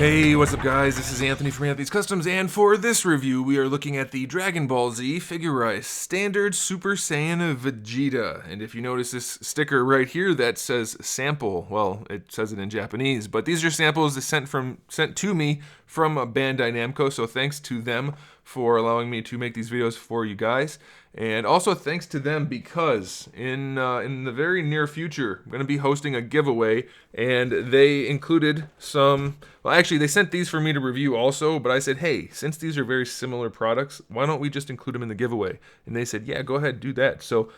Hey, what's up guys? This is Anthony from AnthonysCustoms, and for this review, we are looking at the Dragon Ball Z Figuarts Standard Super Saiyan Vegeta. And if you notice this sticker right here that says sample, well, it says it in Japanese, but these are samples sent to me from Bandai Namco, so thanks to them for allowing me to make these videos for you guys. And also thanks to them because in the very near future, I'm going to be hosting a giveaway, and they included some, well actually they sent these for me to review also, but I said, hey, since these are very similar products, why don't we just include them in the giveaway? And they said, yeah, go ahead, do that. So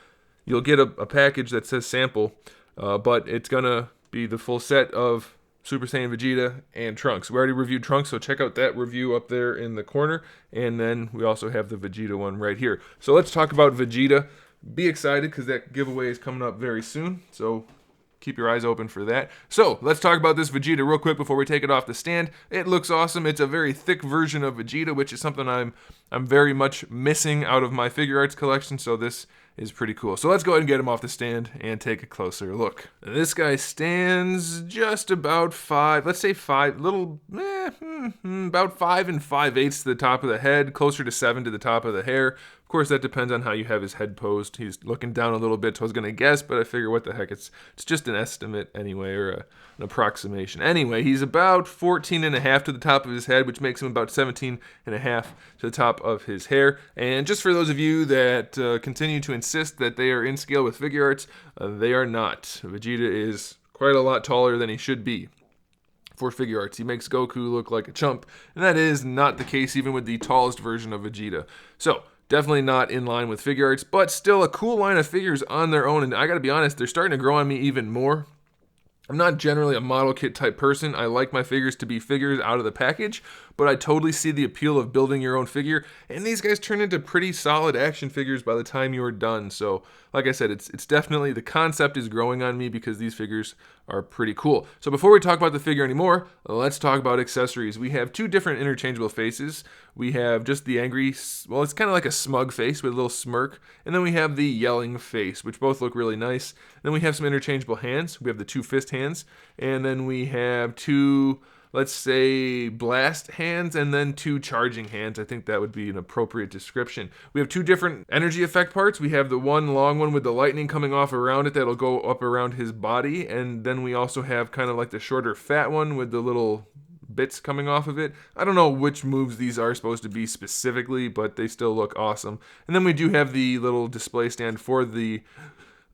you'll get a package that says sample, but it's going to be the full set of Super Saiyan Vegeta and Trunks. We already reviewed Trunks, so check out that review up there in the corner. And then we also have the Vegeta one right here. So let's talk about Vegeta. Be excited because that giveaway is coming up very soon. So keep your eyes open for that. So let's talk about this Vegeta real quick before we take it off the stand. It looks awesome. It's a very thick version of Vegeta, which is something I'm very much missing out of my Figuarts collection. So this is pretty cool. So let's go ahead and get him off the stand and take a closer look. This guy stands just about about 5 and 5/8 to the top of the head, closer to 7 to the top of the hair. Of course, that depends on how you have his head posed. He's looking down a little bit, so I was gonna guess, but I figure what the heck, it's just an estimate anyway, or an approximation. Anyway, he's about 14.5 to the top of his head, which makes him about 17.5 to the top of his hair. And just for those of you that continue to insist that they are in scale with Figuarts, they are not. Vegeta is quite a lot taller than he should be for Figuarts. He makes Goku look like a chump, and that is not the case even with the tallest version of Vegeta. So definitely not in line with Figuarts, but still a cool line of figures on their own, and I gotta be honest, they're starting to grow on me even more. I'm not generally a model kit type person. I like my figures to be figures out of the package, but I totally see the appeal of building your own figure, and these guys turn into pretty solid action figures by the time you are done. So like I said, it's definitely, the concept is growing on me because these figures are pretty cool. So before we talk about the figure anymore, let's talk about accessories. We have two different interchangeable faces. We have just the angry, well, it's kind of like a smug face with a little smirk, and then we have the yelling face, which both look really nice. Then we have some interchangeable hands. We have the two fist hands, and then we have two, let's say, blast hands, and then two charging hands. I think that would be an appropriate description. We have two different energy effect parts. We have the one long one with the lightning coming off around it that'll go up around his body, and then we also have kind of like the shorter fat one with the little bits coming off of it. I don't know which moves these are supposed to be specifically, but they still look awesome. And then we do have the little display stand for the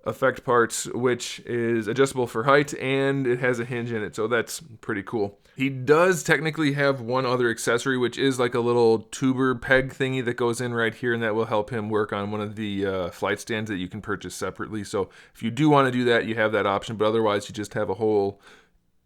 effect parts, which is adjustable for height, and it has a hinge in it, so that's pretty cool. He does technically have one other accessory, which is like a little tuber peg thingy that goes in right here, and that will help him work on one of the flight stands that you can purchase separately. So if you do want to do that, you have that option, but otherwise you just have a hole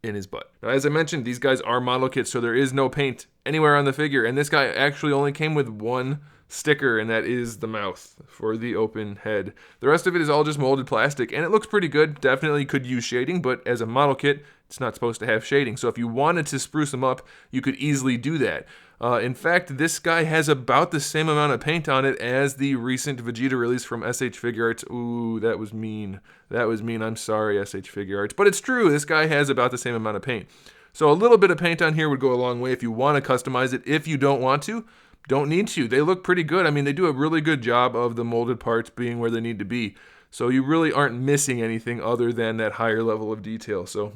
in his butt. Now, as I mentioned, these guys are model kits, so there is no paint anywhere on the figure, and this guy actually only came with one sticker, and that is the mouth for the open head. The rest of it is all just molded plastic, and it looks pretty good. Definitely could use shading, but as a model kit, it's not supposed to have shading. So if you wanted to spruce them up, you could easily do that. In fact, this guy has about the same amount of paint on it as the recent Vegeta release from SH Figuarts. Ooh, that was mean. That was mean. I'm sorry, SH Figuarts. But it's true. This guy has about the same amount of paint. So a little bit of paint on here would go a long way if you want to customize it. If you don't want to, don't need to. They look pretty good. I mean, they do a really good job of the molded parts being where they need to be. So you really aren't missing anything other than that higher level of detail. So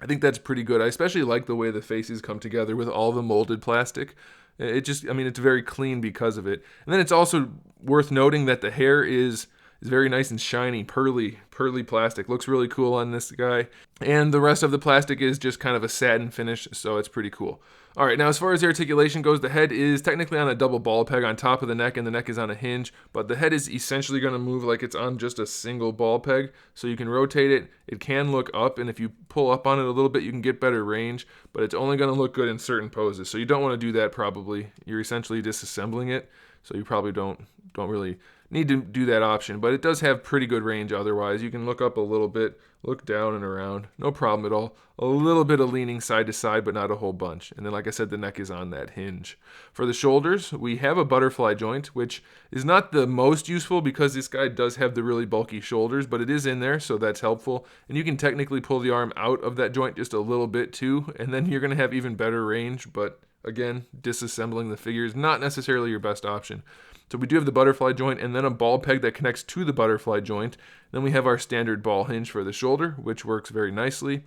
I think that's pretty good. I especially like the way the faces come together with all the molded plastic. It just, I mean, it's very clean because of it. And then it's also worth noting that the hair is very nice and shiny, pearly plastic. Looks really cool on this guy. And the rest of the plastic is just kind of a satin finish, so it's pretty cool. All right, now as far as the articulation goes, the head is technically on a double ball peg on top of the neck, and the neck is on a hinge, but the head is essentially going to move like it's on just a single ball peg, so you can rotate it. It can look up, and if you pull up on it a little bit, you can get better range, but it's only going to look good in certain poses, so you don't want to do that probably. You're essentially disassembling it, so you probably don't really need to do that option, but it does have pretty good range otherwise. You can look up a little bit, look down and around, no problem at all. A little bit of leaning side to side, but not a whole bunch. And then, like I said, the neck is on that hinge. For the shoulders, we have a butterfly joint, which is not the most useful because this guy does have the really bulky shoulders, but it is in there, so that's helpful. And you can technically pull the arm out of that joint just a little bit too, and then you're going to have even better range, but again, disassembling the figure is not necessarily your best option. So we do have the butterfly joint and then a ball peg that connects to the butterfly joint. Then we have our standard ball hinge for the shoulder, which works very nicely.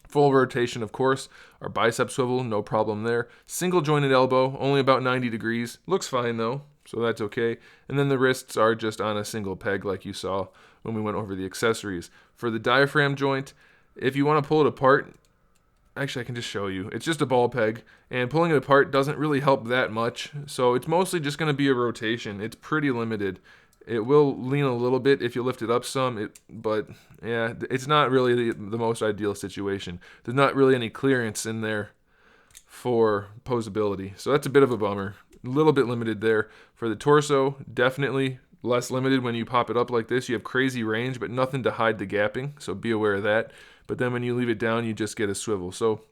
Full rotation, of course. Our bicep swivel, no problem there. Single jointed elbow, only about 90 degrees. Looks fine though, so that's okay. And then the wrists are just on a single peg like you saw when we went over the accessories. For the diaphragm joint, if you want to pull it apart, actually I can just show you. It's just a ball peg, and pulling it apart doesn't really help that much. So it's mostly just going to be a rotation. It's pretty limited. It will lean a little bit if you lift it up some, but yeah, it's not really the most ideal situation. There's not really any clearance in there for posability, so that's a bit of a bummer. A little bit limited there. For the torso, definitely less limited when you pop it up like this. You have crazy range, but nothing to hide the gapping, so be aware of that. But then when you leave it down, you just get a swivel. So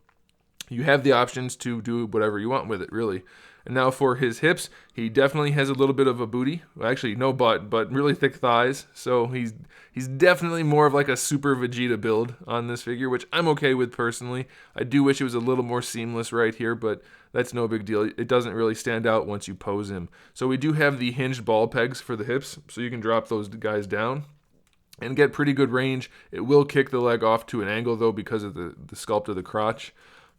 you have the options to do whatever you want with it, really. And now for his hips, he definitely has a little bit of a booty. Well, actually, no butt, but really thick thighs. So he's definitely more of like a Super Vegeta build on this figure, which I'm okay with personally. I do wish it was a little more seamless right here, but that's no big deal. It doesn't really stand out once you pose him. So we do have the hinged ball pegs for the hips, so you can drop those guys down and get pretty good range. It will kick the leg off to an angle though because of the sculpt of the crotch.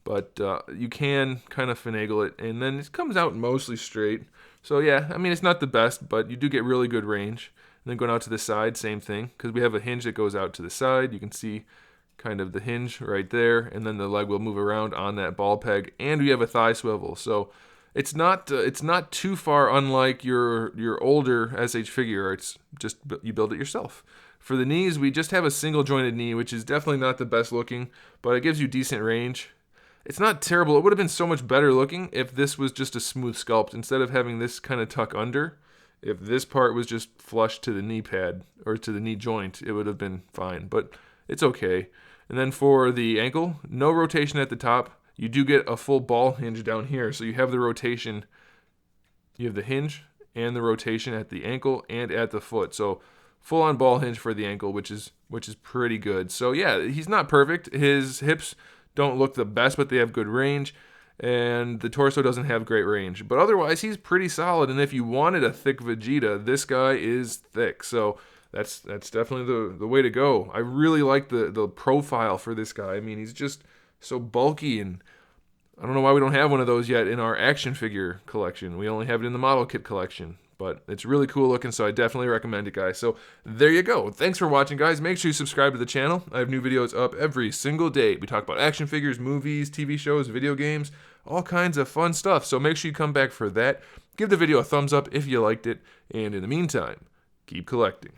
But you can kind of finagle it, and then it comes out mostly straight. So yeah, I mean, it's not the best, but you do get really good range. And then going out to the side, same thing, because we have a hinge that goes out to the side. You can see kind of the hinge right there, and then the leg will move around on that ball peg, and we have a thigh swivel. So it's not too far unlike your older SH Figuarts. Just you build it yourself. For the knees, we just have a single jointed knee, which is definitely not the best looking, but it gives you decent range. It's not terrible. It would have been so much better looking if this was just a smooth sculpt instead of having this kind of tuck under. If this part was just flush to the knee pad or to the knee joint, it would have been fine, but it's okay. And then for the ankle, no rotation at the top. You do get a full ball hinge down here, so you have the rotation. You have the hinge and the rotation at the ankle and at the foot. So full on ball hinge for the ankle, which is pretty good. So yeah, he's not perfect. His hips don't look the best, but they have good range, and the torso doesn't have great range. But otherwise, he's pretty solid, and if you wanted a thick Vegeta, this guy is thick. So that's definitely the way to go. I really like the profile for this guy. I mean, he's just so bulky, and I don't know why we don't have one of those yet in our action figure collection. We only have it in the model kit collection. But it's really cool looking, so I definitely recommend it, guys. So there you go. Thanks for watching, guys. Make sure you subscribe to the channel. I have new videos up every single day. We talk about action figures, movies, TV shows, video games, all kinds of fun stuff. So make sure you come back for that. Give the video a thumbs up if you liked it. And in the meantime, keep collecting.